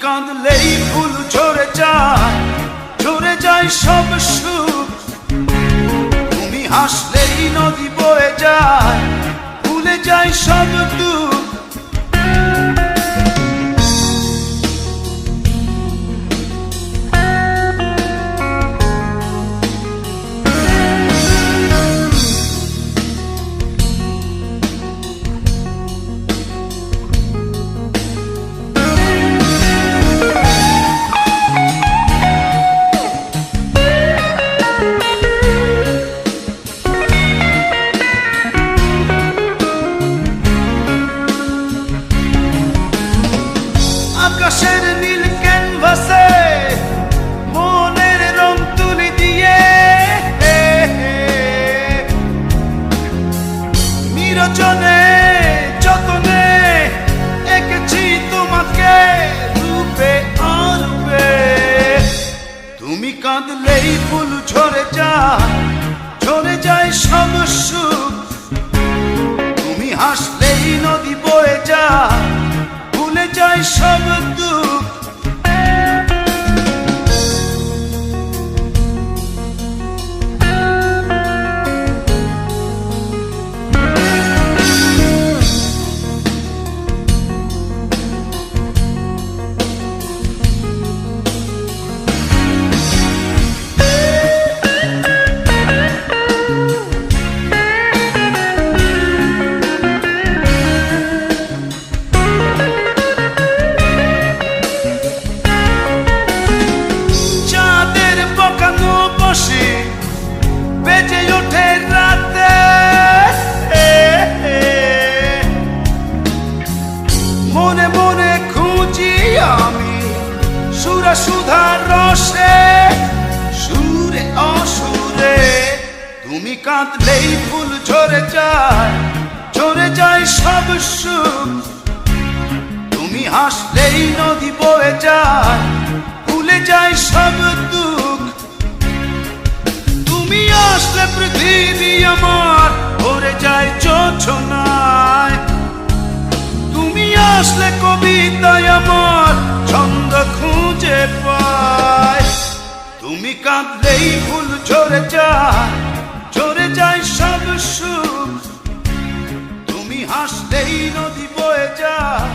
কাঁদলেই ফুল ঝরে যায় সব সুখ। তুমি হাসলেই নদী বয়ে যায়, ভুলে যায় সব দুঃখ। আকাশের নীল ক্যানভাসে মনের রং তুলি দিয়ে নিরজনে যতনে এঁকেছি তোমাকে রূপে আরূপে। তুমি কাঁদলেই ফুল ঝরে যায় সব সুখ। তুমি হাসলেই নদী বয়ে যায়, ভুলে যায় সব দুঃখ। বেজে ওঠে রাতে মনে মনে খুঁজি আমি সুরা সুধার রসে, সুরে অসুরে। তুমি কাঁদলেই ফুল ঝরে যায় সব সুখ। তুমি হাসলেই নদী বয়ে যায়, ভুলে যায় সব দুঃখ। তুমি আসলে পৃথিবী আমার ভরে যায় যোছনায়। তুমি আসলে কবিতায় আমার ছন্দ খুঁজে পায়। তুমি কাঁদলেই ফুল ঝরে যায় সব সুখ। তুমি হাসলেই নদী বয়ে যায়,